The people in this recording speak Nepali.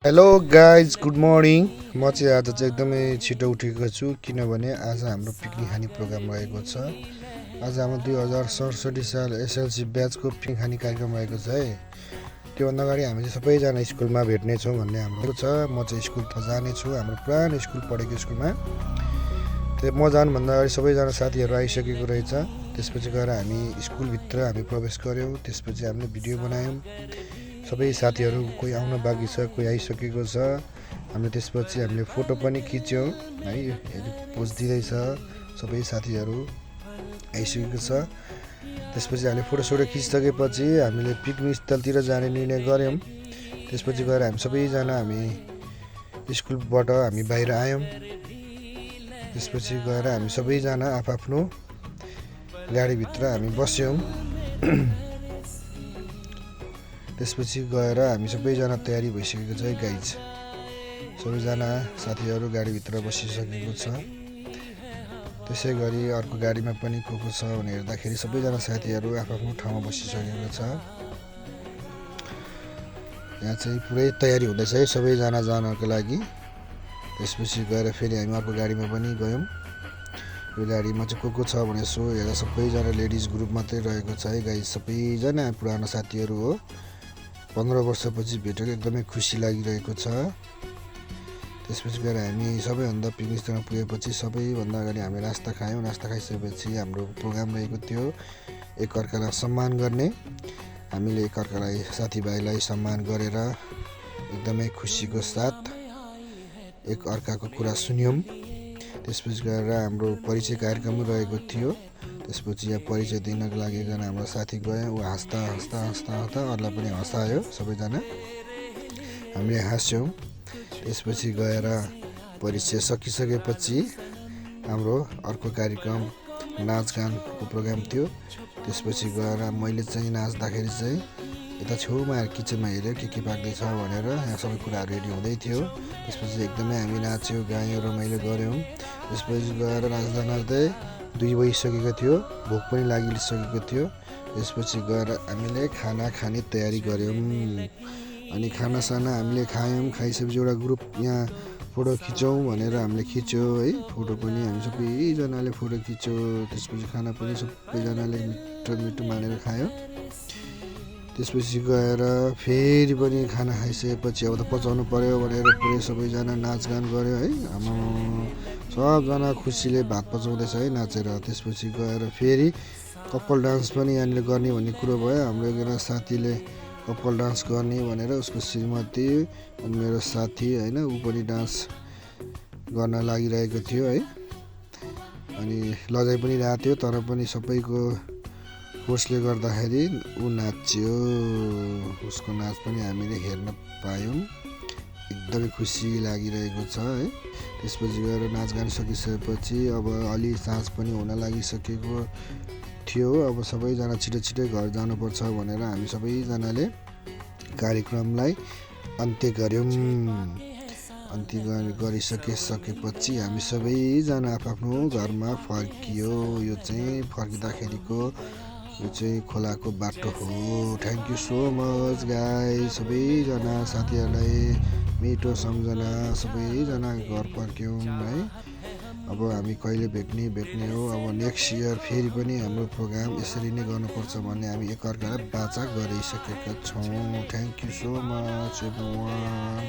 Hello guys good morning. म चाहिँ आज चाहिँ एकदमै छिटो उठेको छु किनभने आज हाम्रो पिकनिक खाने प्रोग्राम रहेको छ। आज हाम्रो 2067 साल एसएलसी ब्याचको पिकनिक खाने कार्यक्रम रहेको छ है। त्योभन्दा अगाडि हामी चाहिँ सबैजना स्कुलमा भेट्नेछौँ भन्ने हाम्रो छ। म चाहिँ स्कुल त जानेछु, हाम्रो पुरानो स्कुल पढेको स्कुलमा। त्यो म जानुभन्दा अगाडि सबैजना साथीहरू आइसकेको रहेछ। त्यसपछि गएर हामी स्कुलभित्र हामी प्रवेश गऱ्यौँ। त्यसपछि हामीले भिडियो बनायौँ। सबै साथीहरू कोही आउन बाँकी छ, कोही आइसकेको छ। हामीले त्यसपछि हामीले फोटो पनि खिच्यौँ है। पोज दिँदैछ, सबै साथीहरू आइसकेको छ। त्यसपछि हामीले फोटोसोटो खिचिसकेपछि हामीले पिकनिक स्थलतिर जाने निर्णय गऱ्यौँ। त्यसपछि गएर हामी सबैजना हामी स्कुलबाट हामी बाहिर आयौँ। त्यसपछि गएर हामी सबैजना आफआफ्नो गाडीभित्र हामी बस्यौँ। त्यसपछि गएर हामी सबैजना तयारी भइसकेको छ है गाइज। सबैजना साथीहरू गाडीभित्र बसिसकेको छ। त्यसै गरी अर्को गाडीमा पनि को छ भनेर हेर्दाखेरि सबैजना साथीहरू आफ्नो ठाउँमा बसिसकेको छ। यहाँ चाहिँ पुरै तयारी हुँदैछ है सबैजना जानको लागि। त्यसपछि गएर फेरि हामी अर्को गाडीमा पनि गयौँ। यो गाडीमा चाहिँ को छ भने यसो हेर्दा सबैजना लेडिज ग्रुप मात्रै रहेको छ है गाइज। सबैजना पुरानो साथीहरू हो। 15 वर्षपछि भेटेको एकदमै खुसी लागिरहेको छ। त्यसपछि गएर हामी सबैभन्दा पिकनिक स्थलमा पुगेपछि सबैभन्दा अगाडि हामी नास्ता खायौँ। नास्ता खाइसकेपछि हाम्रो प्रोग्राम रहेको थियो एकअर्कालाई सम्मान गर्ने। हामीले एकअर्कालाई साथीभाइलाई सम्मान गरेर एकदमै खुसीको साथ एकअर्काको कुरा सुन्यौँ। त्यसपछि गएर हाम्रो परिचय कार्यक्रम रहेको थियो। त्यसपछि यहाँ परिचय दिनको लागि एकजना हाम्रो साथी गयो। ऊ हाँस्दा हाँस्दा हाँस्दा हाँस्दा अरूलाई पनि हँसायो। सबैजना हामीले हाँस्यौँ। त्यसपछि गएर परिचय सकिसकेपछि हाम्रो अर्को कार्यक्रम नाचगानको प्रोग्राम थियो। त्यसपछि गएर मैले चाहिँ नाच्दाखेरि चाहिँ यता छेउमा किचनमा हेऱ्यो के पाक्दैछ भनेर। यहाँ सबै कुराहरू रेडी हुँदै थियो। त्यसपछि एकदमै हामी नाच्यौँ, गायौँ, रमाइलो गऱ्यौँ। त्यसपछि गएर नाच्दा नाच्दै 2 बजिसकेको थियो, भोक पनि लागिसकेको थियो। त्यसपछि गएर हामीले खाना खाने तयारी गऱ्यौँ। अनि खानासाना हामीले खायौँ। खाइसकेपछि एउटा ग्रुप यहाँ फोटो खिचौँ भनेर हामीले खिच्यो है। फोटो पनि हामी सबैजनाले फोटो खिच्यो। त्यसपछि खाना पनि सबैजनाले मिठो मानेर खायो। त्यसपछि गएर फेरि पनि खाना खाइसकेपछि अब त पचाउनु पर्यो भनेर पुरै सबैजना नाचगान गऱ्यो है। हाम्रो सबजना खुसीले भात पचाउँदैछ है नाचेर। त्यसपछि गएर फेरि कपाल डान्स पनि यहाँनिर गर्ने भन्ने कुरो भयो। हाम्रो एकजना साथीले कपाल डान्स गर्ने भनेर उसको श्रीमती अनि मेरो साथी होइन ऊ पनि डान्स गर्न लागिरहेको थियो है। अनि लजाइ पनि रहेको थियो तर पनि सबैको फोर्सले गर्दाखेरि ऊ नाच्यो। उसको नाच पनि हामीले हेर्न पायौँ। एकदमै खुसी लागिरहेको छ है। त्यसपछि गएर नाचगान सकिसकेपछि अब अलि साँझ पनि हुन लागिसकेको थियो। अब सबैजना छिटै घर जानुपर्छ भनेर हामी सबैजनाले कार्यक्रमलाई अन्त्य गऱ्यौँ। अन्त्य गरिसकेपछि हामी सबैजना आफ्नो घरमा फर्कियो। यो चाहिँ फर्किँदाखेरिको यो चाहिँ खोलाको बाटो हो। Thank you so much guys. सबैजना साथीहरूलाई मिठो सम्झना सबैजना घर फर्क्यौँ है। अब हामी कहिले भेट्ने हो। अब नेक्स्ट इयर फेरि पनि हाम्रो प्रोग्राम यसरी नै गर्नुपर्छ भन्ने हामी एकअर्कालाई बाचा गरिसकेका छौँ। Thank you so much everyone.